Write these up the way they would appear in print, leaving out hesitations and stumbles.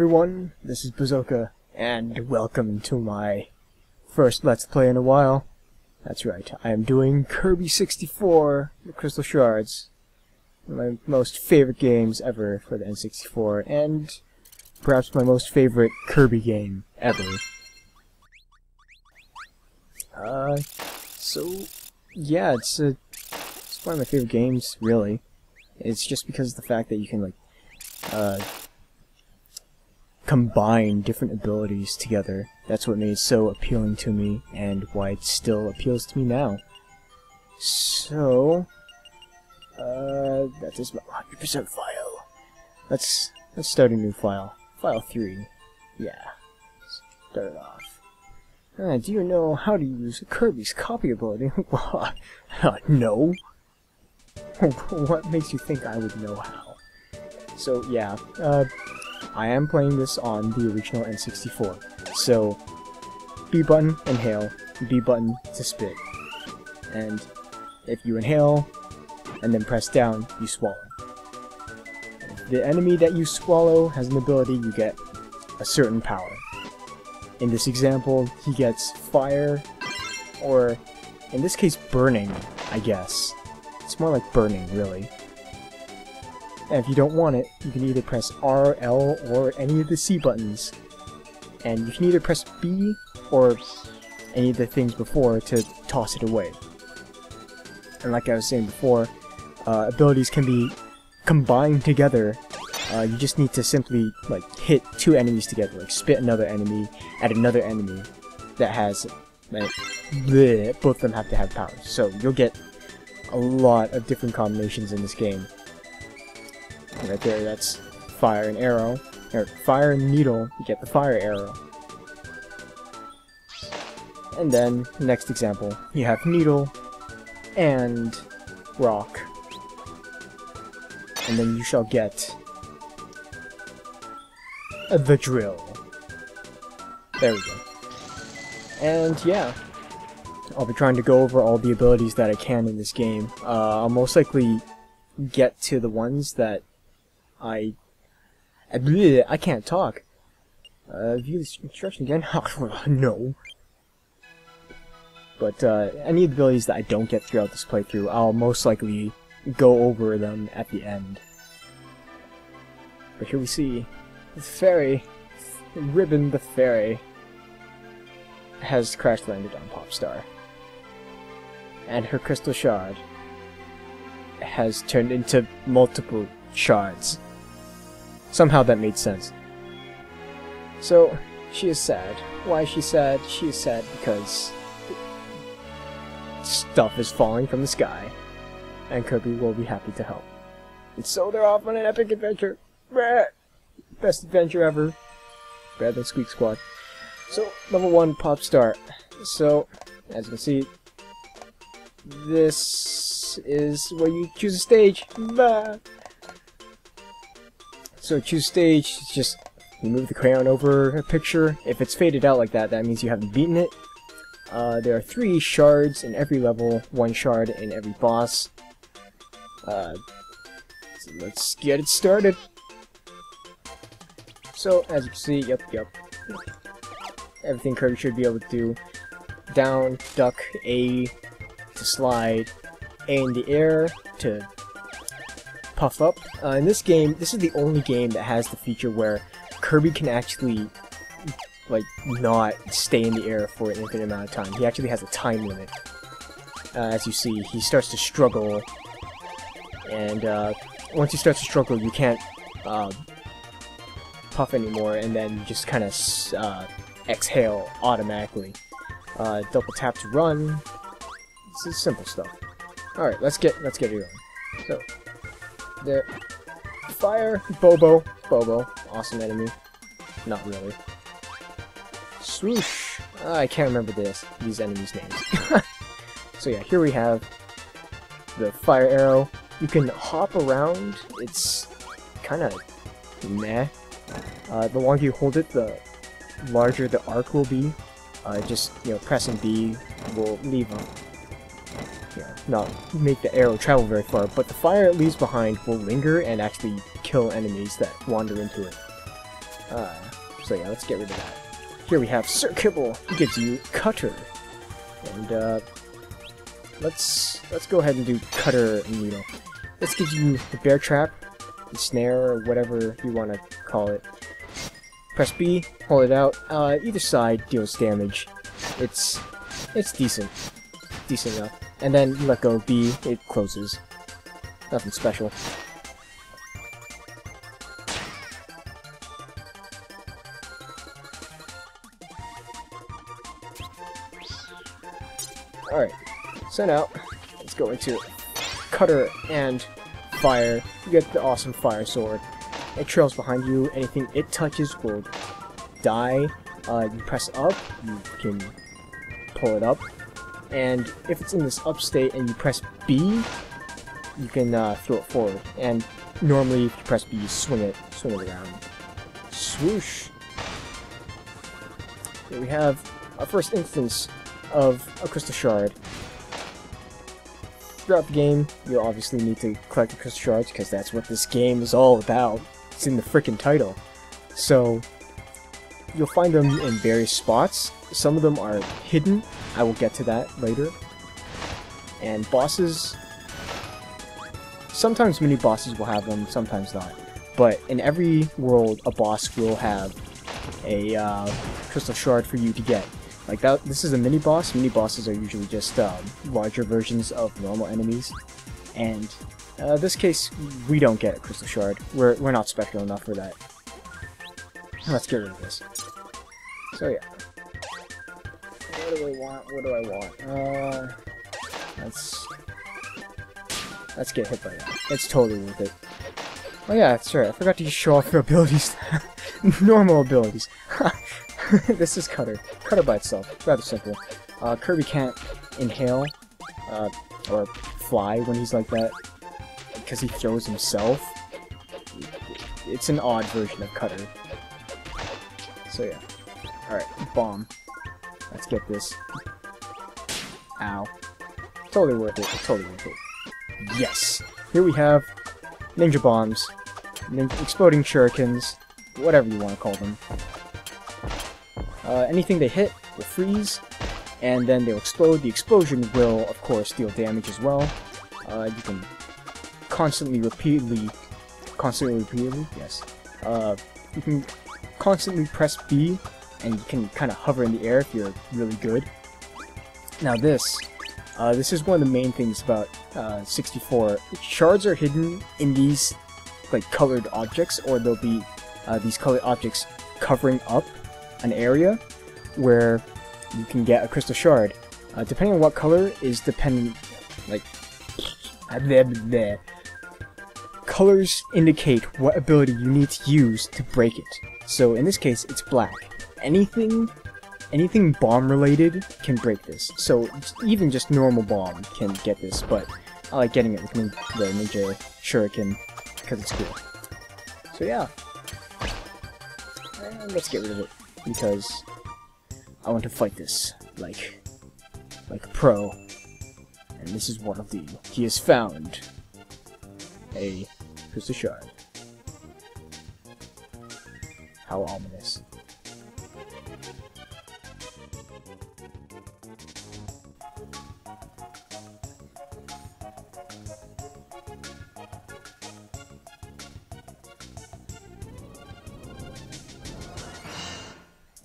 everyone, this is Bazzoka, and welcome to my first Let's Play in a while. That's right, I am doing Kirby 64, the Crystal Shards. One of my most favorite games ever for the N64, and perhaps my most favorite Kirby game ever. Yeah, it's one of my favorite games, really. It's just because of the fact that you can, combine different abilities together. That's what made it so appealing to me, and why it still appeals to me now. So, that is my 100% file. Let's start a new file. File 3. Yeah. Start it off. Do you know how to use Kirby's copy ability? No. What makes you think I would know how? So, yeah, I am playing this on the original N64. So, B button, inhale, B button to spit. And if you inhale, and then press down, you swallow. If the enemy that you swallow has an ability, you get a certain power. In this example, he gets fire, or in this case, burning, I guess. It's more like burning, really. And if you don't want it, you can either press R, L, or any of the C buttons. And you can either press B or any of the things before to toss it away. And like I was saying before, abilities can be combined together. You just need to simply hit two enemies together, spit another enemy at another enemy that has, both of them have to have powers. So you'll get a lot of different combinations in this game. Right there, that's fire and arrow. Or fire and needle, you get the fire arrow. And then, next example, you have needle and rock. And then you shall get the drill. There we go. And yeah, I'll be trying to go over all the abilities that I can in this game. I'll most likely get to the ones that I can't talk. View the instruction again? No. But any of the abilities that I don't get throughout this playthrough, I'll most likely go over them at the end. But here we see the fairy, Ribbon the fairy, has crash landed on Popstar. And her crystal shard has turned into multiple shards. Somehow that made sense. So, she is sad. Why is she sad? She is sad because stuff is falling from the sky, and Kirby will be happy to help. And so they're off on an epic adventure. Best adventure ever. Better than Squeak Squad. So, level 1, Pop Start. So, as you can see, this is where you choose a stage. Bah! So choose stage, just move the crayon over a picture. If it's faded out like that, that means you haven't beaten it. There are 3 shards in every level, 1 shard in every boss. So let's get it started. So, as you can see, yep. Everything Kirby should be able to do. Down, duck, A to slide, A in the air to puff up. In this game, this is the only game that has the feature where Kirby can actually, not stay in the air for an infinite amount of time. He actually has a time limit. As you see, he starts to struggle, and once he starts to struggle, you can't puff anymore, and then you just kind of exhale automatically. Double tap to run. This is simple stuff. Alright, let's get it going. So, there. Fire, Bobo, awesome enemy. Not really. Swoosh! I can't remember these enemies' names. So yeah, here we have the fire arrow. You can hop around. It's kind of meh. The longer you hold it, the larger the arc will be. Just, pressing B will leave not make the arrow travel very far, but the fire it leaves behind will linger and actually kill enemies that wander into it. So yeah, let's get rid of that. Here we have Sir Kibble. He gives you Cutter. And let's go ahead and do Cutter and Needle. This gives you the Bear Trap, the Snare, or whatever you want to call it. Press B, hold it out. Either side deals damage. It's decent enough. And then you let go of B, it closes. Nothing special. Alright, so now, let's go into Cutter and Fire. You get the awesome Fire Sword. It trails behind you. Anything it touches will die. You press up, you can pull it up. And if it's in this up state and you press B, you can throw it forward. And normally if you press B, you swing it around. Swoosh! Here we have our first instance of a Crystal Shard. Throughout the game, you'll obviously need to collect the Crystal Shards, because that's what this game is all about. It's in the frickin' title. So, you'll find them in various spots. Some of them are hidden. I will get to that later. And bosses... sometimes mini-bosses will have them, sometimes not. But in every world, a boss will have a Crystal Shard for you to get. Like that, this is a mini-boss. Mini-bosses are usually just larger versions of normal enemies. And this case, we don't get a Crystal Shard. We're not special enough for that. Let's get rid of this. So yeah. What do I want? What do I want? Let's get hit by that. It's totally worth it. Oh yeah, that's right. I forgot to show off your abilities. Normal abilities. This is Cutter. Cutter by itself. Rather simple. Kirby can't inhale or fly when he's like that because he throws himself. It's an odd version of Cutter. So yeah. Alright, bomb. Let's get this. Ow. Totally worth it. Totally worth it. Yes! Here we have ninja bombs. Exploding shurikens. Whatever you want to call them. Anything they hit will freeze, and then they'll explode. The explosion will, of course, deal damage as well. You can constantly, repeatedly, yes. You can constantly press B, and you can kind of hover in the air if you're really good. Now this is one of the main things about 64. Shards are hidden in these, like, colored objects, or there'll be these colored objects covering up an area where you can get a Crystal Shard. Depending on what color is dependent, like, colors indicate what ability you need to use to break it. So in this case, it's black. Anything bomb related can break this. So even just normal bomb can get this, but I like getting it with the Ninja Shuriken because it's cool. So yeah. And let's get rid of it, because I want to fight this like a pro. And this is what I'll do. He has found a Crystal Shard. How ominous.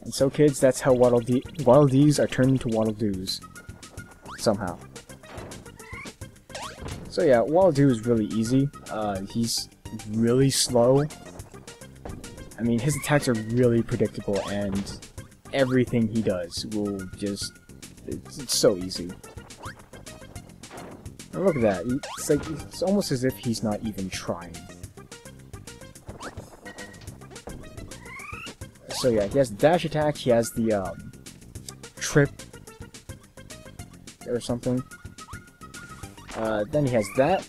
And so kids, that's how Waddle Dees are turned into Waddle Doos. Somehow. So yeah, Waddle Doo is really easy. He's really slow. I mean, his attacks are really predictable, and everything he does will just... It's so easy. And look at that. It's almost as if he's not even trying. So yeah, he has the dash attack, he has the trip or something. Then he has that.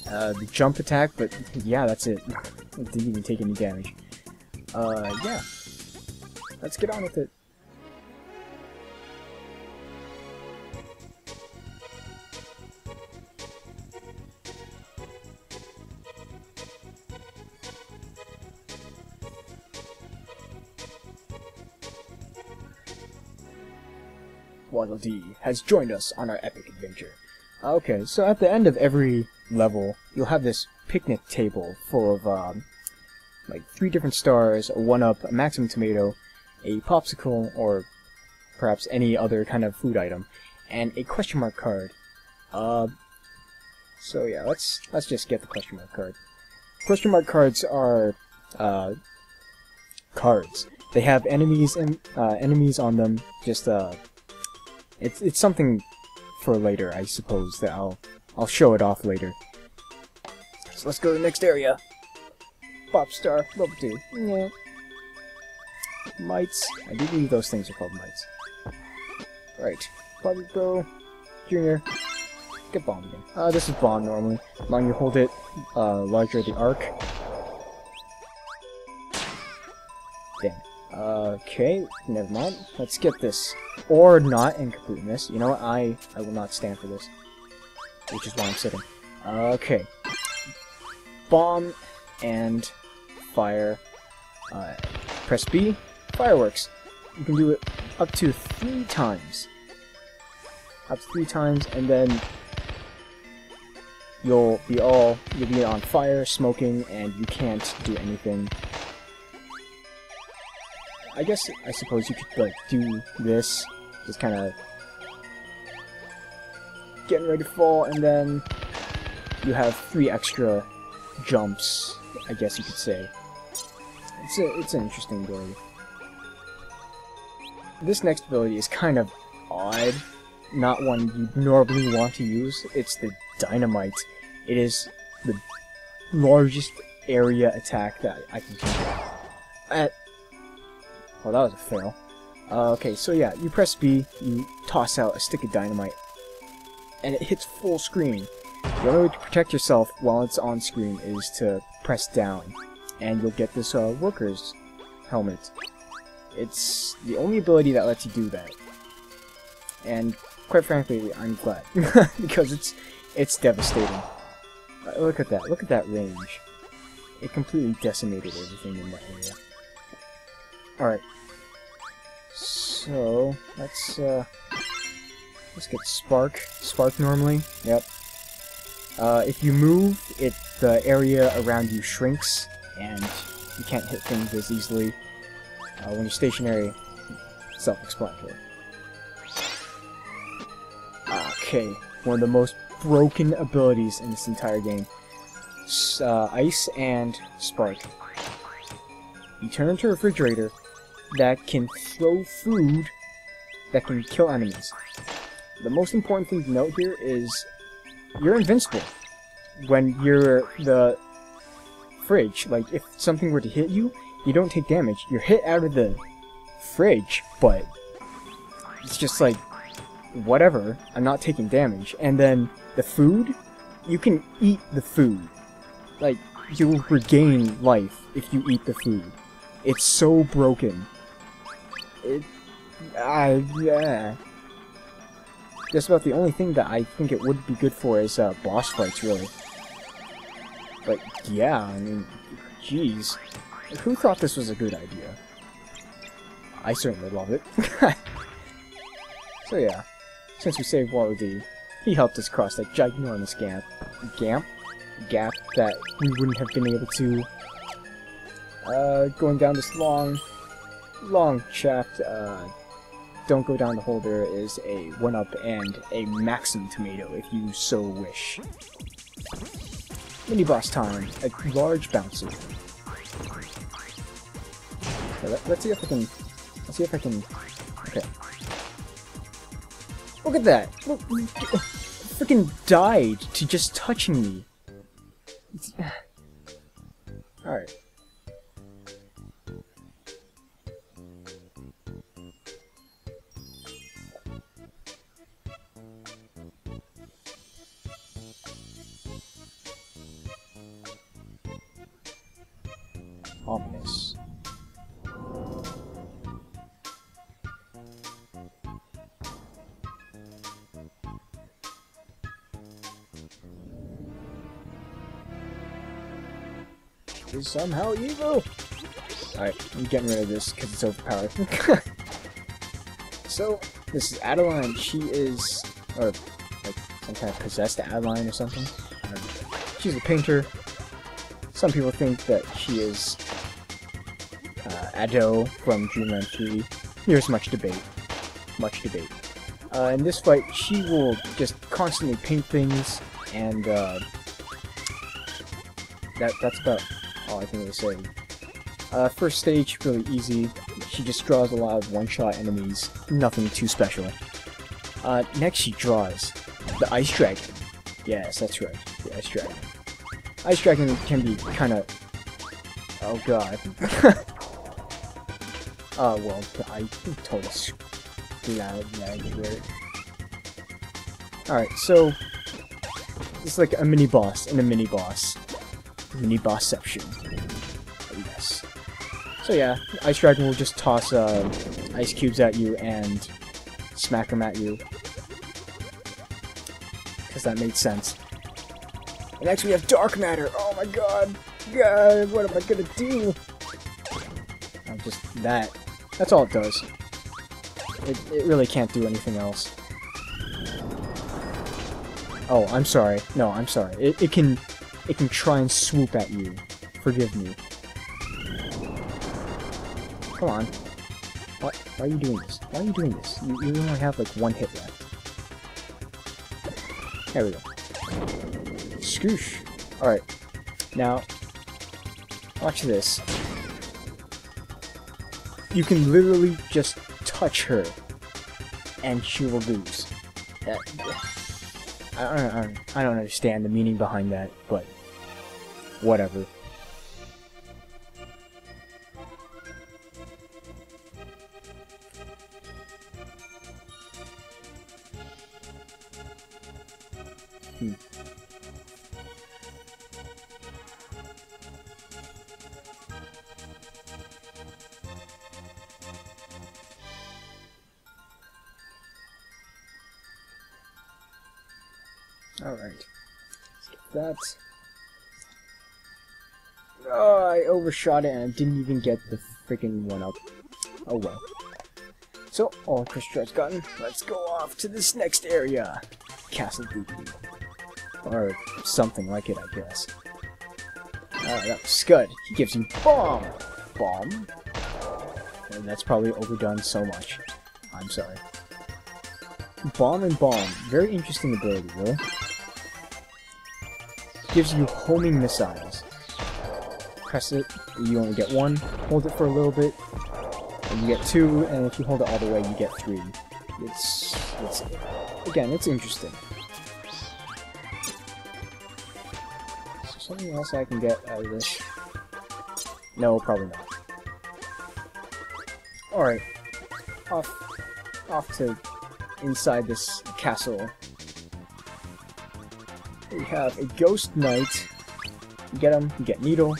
The jump attack, but yeah, that's it. It didn't even take any damage. Yeah. Let's get on with it. Waddle Dee has joined us on our epic adventure. Okay, so at the end of every level, you'll have this picnic table full of, like 3 different stars, a 1-up, a maximum tomato, a popsicle, or perhaps any other kind of food item, and a question mark card. So yeah, let's just get the question mark card. Question mark cards are, cards. They have enemies and enemies on them. Just it's something for later, I suppose. That I'll show it off later. So let's go to the next area. Pop star level 2. Yeah. Mites. I do believe those things are called mites. Right. Bobby Bro Junior. Get bomb again. This is bomb normally. As long as you hold it larger the arc. Damn. Okay, never mind. Let's get this. Or not and complete this. You know what? I will not stand for this. Which is why I'm sitting. Okay. Bomb and fire. Press B. Fireworks. You can do it up to 3 times. Up to 3 times, and then you'll be on fire, smoking, and you can't do anything. I suppose you could, like, do this, just kind of getting ready to fall, and then you have 3 extra jumps, I guess you could say. It's an interesting ability. This next ability is kind of odd, not one you normally want to use. It's the Dynamite. It is the largest area attack that I can do. Well, that was a fail. Okay, so yeah, you press B, you toss out a stick of dynamite, and it hits full screen. The only way to protect yourself while it's on screen is to press down, and you'll get this worker's helmet. It's the only ability that lets you do that. And quite frankly, I'm glad, because it's devastating. Look at that range. It completely decimated everything in that area. Alright. So, let's get Spark. Spark normally. Yep. If you move, the area around you shrinks, and you can't hit things as easily. When you're stationary, self-explanatory. Okay, one of the most broken abilities in this entire game. Ice and Spark. You turn into a refrigerator that can throw food that can kill enemies. The most important thing to note here is you're invincible when you're the fridge. Like, if something were to hit you, you don't take damage. You're hit out of the fridge, but it's just like, whatever, I'm not taking damage. And then the food, you can eat the food. Like, you'll regain life if you eat the food. It's so broken. Yeah. Just about the only thing that I think it would be good for is boss fights, really. But yeah, I mean, jeez. Who thought this was a good idea? I certainly love it. So yeah, since we saved Waddle Dee, he helped us cross that ginormous gap that we wouldn't have been able to. Going down this long shaft, don't go down the hole. There is a 1-up and a maximum tomato if you so wish. Mini boss time, a large bouncer. Okay, let's see if I can. Okay. Look at that! Look, freaking died to just touching me. Alright. Ominous. Is somehow evil. Alright, I'm getting rid of this because it's overpowered. so this is Adeline. She is, or like some kind of possessed Adeline or something. I don't know. She's a painter. Some people think that she is Ado from Dreamland 3. There's much debate. Much debate. In this fight, she will just constantly paint things, and that's about all I can really say. First stage, really easy. She just draws a lot of one-shot enemies. Nothing too special. Next she draws the Ice Dragon. Yes, that's right. The Ice Dragon. Ice Dragon can be kinda... Oh god. Well, I totally screwed out everywhere. Alright, so... It's like a mini-boss and a mini-boss. Mini-bossception. Yes. So yeah, Ice Dragon will just toss ice cubes at you and smack them at you. Because that made sense. And next we have Dark Matter. Oh my god. God, what am I gonna do? Just that. That's all it does. It really can't do anything else. Oh, I'm sorry. No, I'm sorry. It can try and swoop at you. Forgive me. Come on. Why are you doing this? Why are you doing this? You only have like one hit left. There we go. Scoosh. Alright. Now, watch this. You can literally just touch her, and she will lose. I don't understand the meaning behind that, but whatever. Alright. Let's get that. Oh, I overshot it and I didn't even get the freaking one up. Oh well. So, all Crystal Shards gotten. Let's go off to this next area. Castle Goopy. Or something like it, I guess. Alright, that was Scud. He gives you Bomb! Bomb? And that's probably overdone so much. I'm sorry. Bomb and Bomb. Very interesting ability, really. Gives you homing missiles. Press it, you only get one. Hold it for a little bit, and you get two, and if you hold it all the way, you get three. Again, it's interesting. Is there something else I can get out of this? No, probably not. Alright. Off to inside this castle. We have a Ghost Knight. You get him, you get Needle.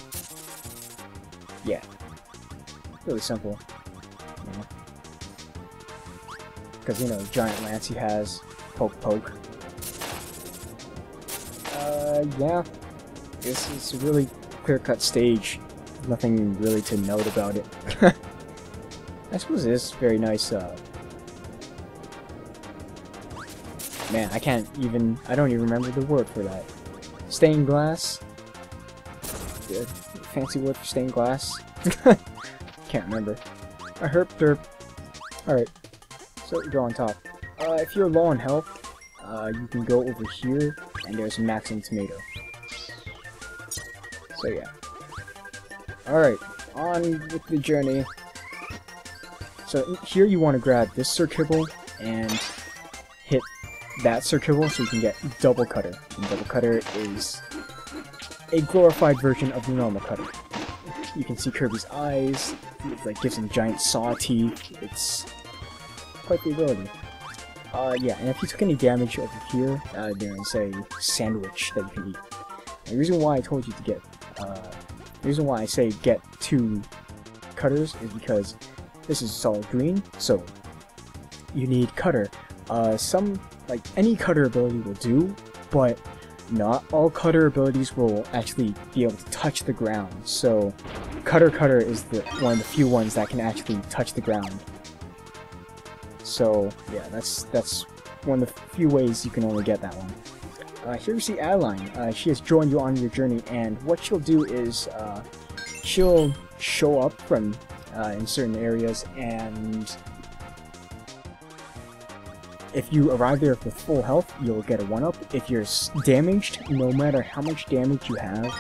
Yeah. Really simple. Because, you know, giant lance he has. Poke, poke. Yeah. This is a really clear-cut stage. Nothing really to note about it. I suppose it is very nice, man, I don't even remember the word for that. Stained glass? Yeah, fancy word for stained glass? Can't remember. A herp derp. Alright, so we go on top. If you're low on health, you can go over here, and there's Maxing Tomato. So yeah. Alright, on with the journey. So here you want to grab this Circibble and hit that Circibble so you can get Double Cutter. And Double Cutter is a glorified version of the normal Cutter. You can see Kirby's eyes, it like gives him giant saw teeth. It's quite the ability. Yeah, and if you took any damage over here, there's a sandwich that you can eat. And the reason why I told you to get, the reason why I say get 2 cutters is because this is solid green, so you need Cutter. Like, any Cutter ability will do, but not all Cutter abilities will actually be able to touch the ground. So, Cutter is one of the few ones that can actually touch the ground. So yeah, that's one of the few ways you can only get that one. Here we see Adeline. She has joined you on your journey, and what she'll do is she'll show up from in certain areas, and if you arrive there with full health, you'll get a 1-up. If you're damaged, no matter how much damage you have,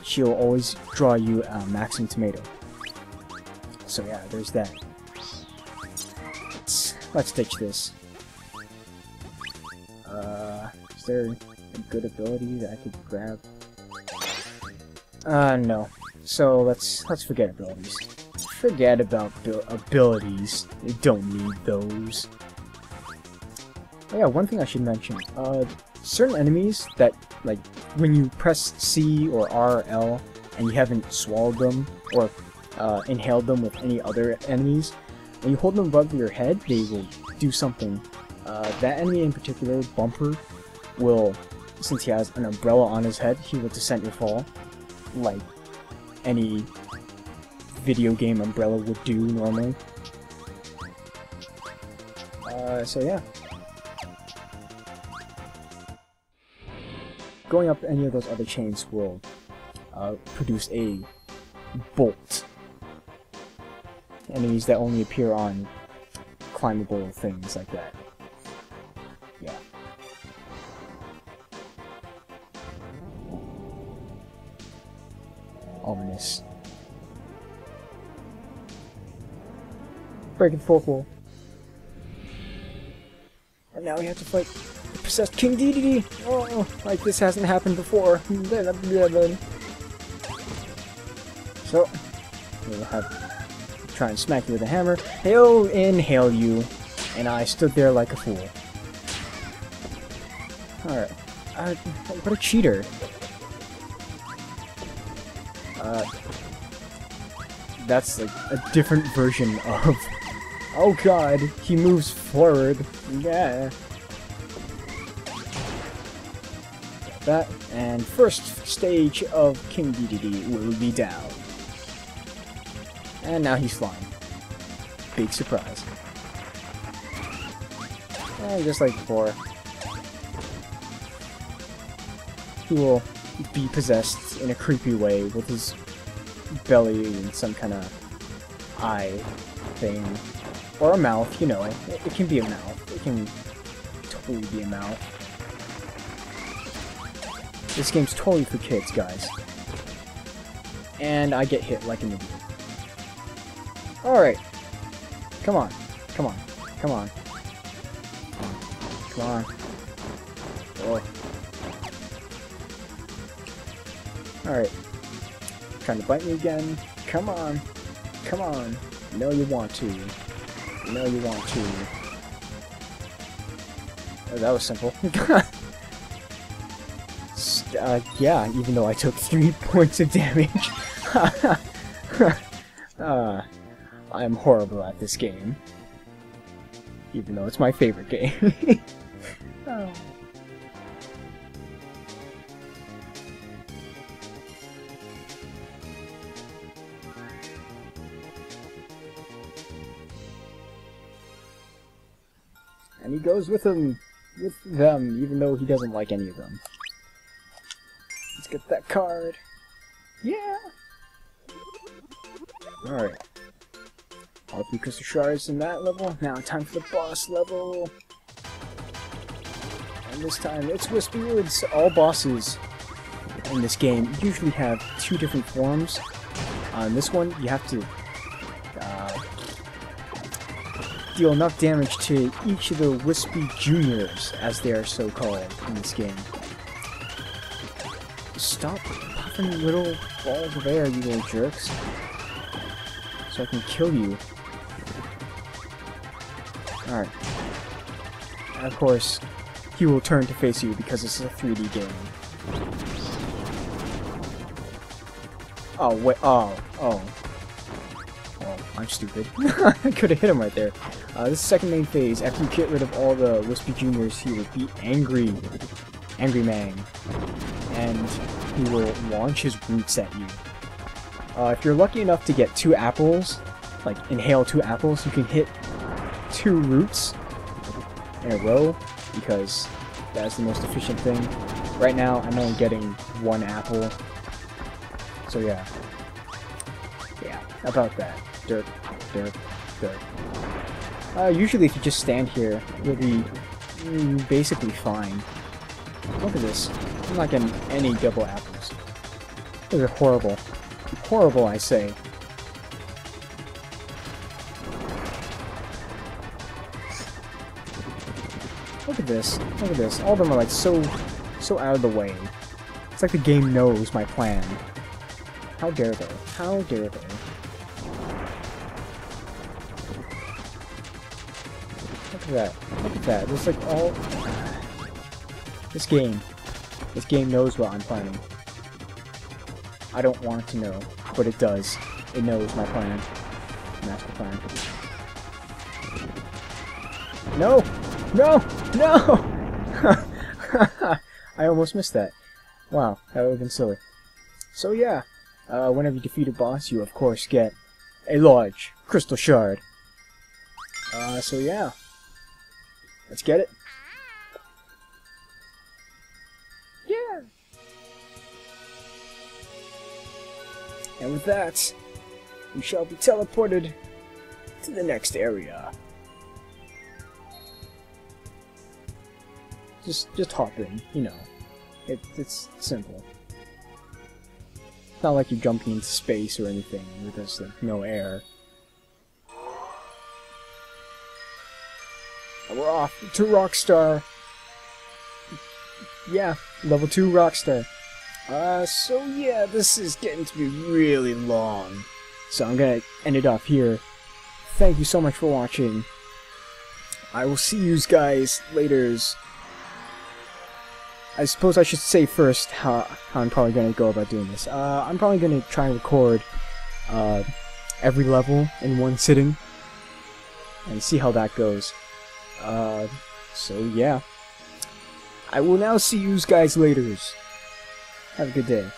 she'll always draw you a maximum tomato. So yeah, there's that. Let's ditch this. Is there a good ability that I could grab? No. So let's forget abilities. Forget about abilities. You don't need those. Oh yeah, one thing I should mention. Certain enemies that, like, when you press C or R or L and you haven't swallowed them or inhaled them with any other enemies, when you hold them above your head, they will do something. That enemy in particular, Bumper, will, since he has an umbrella on his head, he will descent your fall, like any video game umbrella would do normally. So yeah. Going up any of those other chains will produce a bolt. Enemies that only appear on climbable things like that. Yeah. Ominous. Breaking fourth wall. And now we have to fight the possessed King Dedede. Oh, like this hasn't happened before. So, we'll have try and smack you with a hammer. He'll inhale you, and I stood there like a fool. Alright. What a cheater. That's like a different version of... Oh god, he moves forward. Yeah. That, and first stage of King Dedede will be down. And now he's flying. Big surprise. And just like before, he will be possessed in a creepy way with his belly and some kind of eye thing. Or a mouth, you know. It can be a mouth. It can totally be a mouth. This game's totally for kids, guys. And I get hit like an idiot. Alright. Come on. Come on. Come on. Come on. Oh. Alright. Trying to bite me again. Come on. Come on. No, you want to. No, you want to. Oh, that was simple. Yeah, even though I took 3 points of damage. I am horrible at this game. Even though it's my favorite game. Oh. And he goes with them, even though he doesn't like any of them. Let's get that card. Yeah! Alright. All 3 crystal shards in that level. Now time for the boss level. And this time it's Wispy Woods. All bosses in this game usually have 2 different forms. On this one, you have to deal enough damage to each of the Wispy Juniors, as they are so called in this game. Stop puffing little balls of air, you little jerks. So I can kill you. Alright. And of course, he will turn to face you because this is a 3D game. Oh, wait, oh. Oh, I'm stupid. I could have hit him right there. This second main phase, after you get rid of all the Wispy Juniors, he will be Angry Man. And he will launch his roots at you. If you're lucky enough to get 2 apples, like inhale 2 apples, you can hit 2 roots in a row because that's the most efficient thing. Right now, I'm only getting 1 apple. So yeah. Yeah, about that. Dirt, dirt, dirt. Usually if you just stand here, you'll be basically fine. Look at this. I'm not getting any double apples. Those are horrible. Horrible, I say. Look at this. Look at this. All of them are like so out of the way. It's like the game knows my plan. How dare they? How dare they? Look at that. Look at that. There's like all... This game knows what I'm planning. I don't want to know, but it does. It knows my plan. Master plan. No! No! No! I almost missed that. Wow, that would have been silly. So yeah, whenever you defeat a boss, you of course get a large crystal shard. So yeah. Let's get it. Yeah! And with that, we shall be teleported to the next area. Just hop in, you know. It's simple. It's not like you're jumping into space or anything with this, like, no air. And we're off to Rockstar. Yeah, level 2 Rockstar. So yeah, this is getting to be really long. So I'm gonna end it off here. Thank you so much for watching. I will see you guys laters. I suppose I should say first how I'm probably gonna go about doing this. I'm probably gonna try and record every level in one sitting and see how that goes. So yeah. I will now see you guys laters. Have a good day.